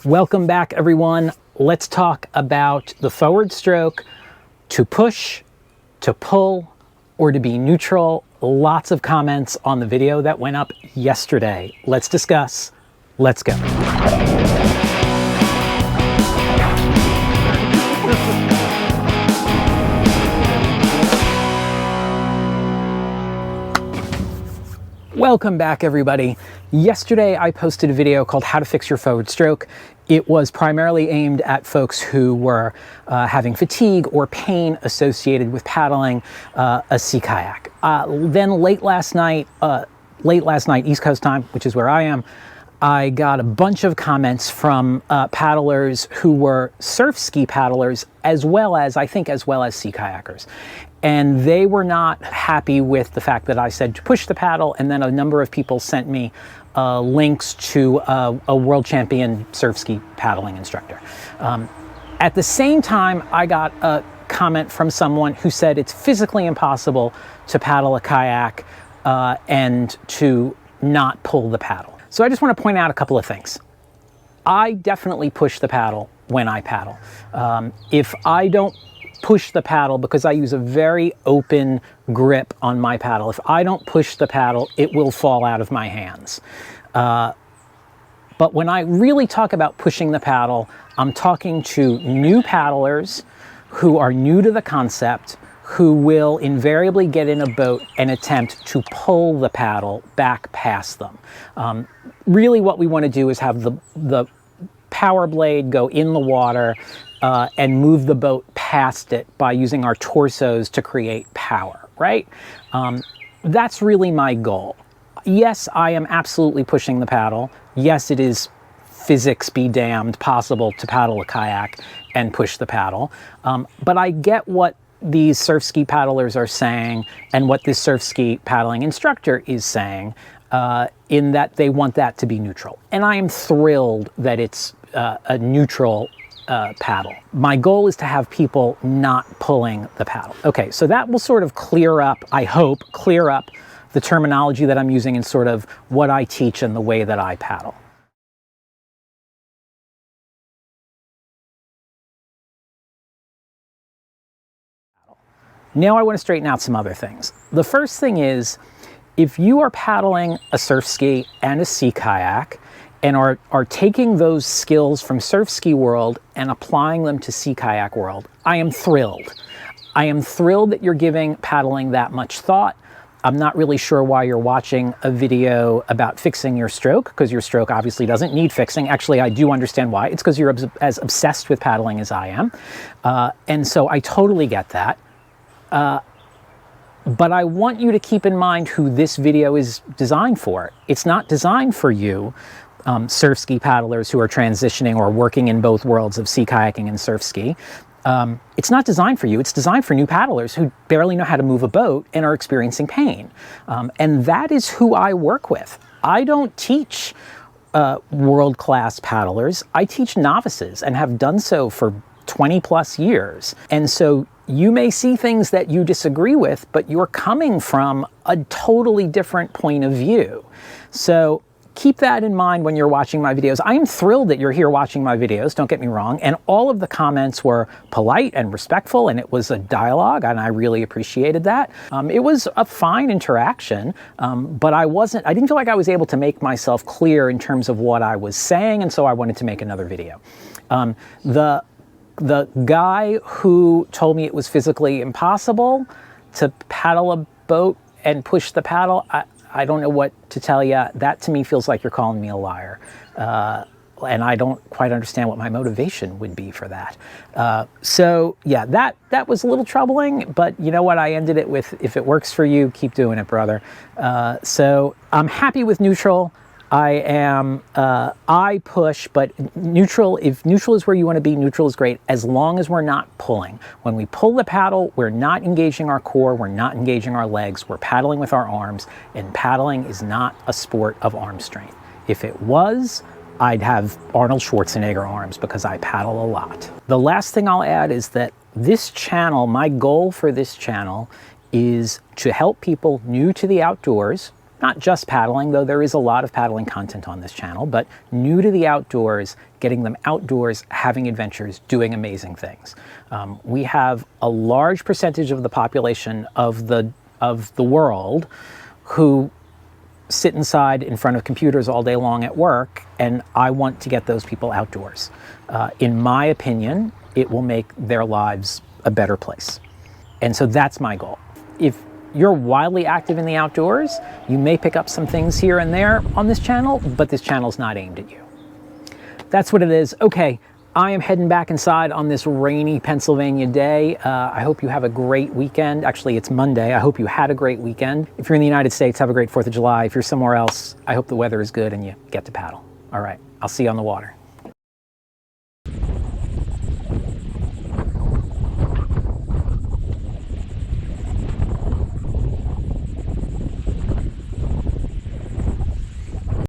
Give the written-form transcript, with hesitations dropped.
Welcome back, everyone. Let's talk about the forward stroke, to push, to pull, or to be neutral. Lots of comments on the video that went up yesterday. Let's discuss. Let's go. Welcome back, everybody. Yesterday, I posted a video called How to Fix Your Forward Stroke. It was primarily aimed at folks who were having fatigue or pain associated with paddling a sea kayak. Then late last night, East Coast time, which is where I am, I got a bunch of comments from paddlers who were surf ski paddlers as well as sea kayakers. And they were not happy with the fact that I said to push the paddle, and then a number of people sent me links to a world champion surf ski paddling instructor. At the same time, I got a comment from someone who said it's physically impossible to paddle a kayak and to not pull the paddle. So I just want to point out a couple of things. I definitely push the paddle when I paddle. If I don't push the paddle, because I use a very open grip on my paddle, if I don't push the paddle, it will fall out of my hands. But when I really talk about pushing the paddle, I'm talking to new paddlers who are new to the concept, who will invariably get in a boat and attempt to pull the paddle back past them. Really what we want to do is have the power blade go in the water and move the boat past it by using our torsos to create power, right? That's really my goal. Yes, I am absolutely pushing the paddle. Yes, it is physics be damned possible to paddle a kayak and push the paddle. But I get what these surf ski paddlers are saying and what this surf ski paddling instructor is saying, in that they want that to be neutral. And I am thrilled that it's a neutral paddle. My goal is to have people not pulling the paddle. Okay, so that will sort of clear up, I hope, the terminology that I'm using and sort of what I teach and the way that I paddle. Now I want to straighten out some other things. The first thing is, if you are paddling a surf ski and a sea kayak and are taking those skills from surf ski world and applying them to sea kayak world, I am thrilled. I am thrilled that you're giving paddling that much thought. I'm not really sure why you're watching a video about fixing your stroke, because your stroke obviously doesn't need fixing. Actually, I do understand why. It's because you're as obsessed with paddling as I am. And so I totally get that. But I want you to keep in mind who this video is designed for. It's not designed for you, surf ski paddlers who are transitioning or working in both worlds of sea kayaking and surf ski. It's not designed for you. It's designed for new paddlers who barely know how to move a boat and are experiencing pain. And that is who I work with. I don't teach world-class paddlers. I teach novices and have done so for 20 plus years. And so you may see things that you disagree with, but you're coming from a totally different point of view. So keep that in mind when you're watching my videos. I am thrilled that you're here watching my videos, don't get me wrong, and all of the comments were polite and respectful, and it was a dialogue, and I really appreciated that. It was a fine interaction, but I didn't feel like I was able to make myself clear in terms of what I was saying, and so I wanted to make another video. The guy who told me it was physically impossible to paddle a boat and push the paddle, I don't know what to tell you. That to me feels like you're calling me a liar. And I don't quite understand what my motivation would be for that. So yeah, that was a little troubling, but you know what? I ended it with, if it works for you, keep doing it, brother. So I'm happy with neutral. I push, but neutral, if neutral is where you want to be, neutral is great, as long as we're not pulling. When we pull the paddle, we're not engaging our core, we're not engaging our legs, we're paddling with our arms, and paddling is not a sport of arm strength. If it was, I'd have Arnold Schwarzenegger arms because I paddle a lot. The last thing I'll add is that this channel, my goal for this channel is to help people new to the outdoors not just paddling, though there is a lot of paddling content on this channel, but new to the outdoors, getting them outdoors, having adventures, doing amazing things. We have a large percentage of the population of the world who sit inside in front of computers all day long at work, and I want to get those people outdoors. In my opinion, it will make their lives a better place. And so that's my goal. If you're wildly active in the outdoors, you may pick up some things here and there on this channel, but this channel's not aimed at you. That's what it is. Okay, I am heading back inside on this rainy Pennsylvania day. I hope you have a great weekend. Actually, it's Monday. I hope you had a great weekend. If you're in the United States, have a great 4th of July. If you're somewhere else, I hope the weather is good and you get to paddle. All right, I'll see you on the water.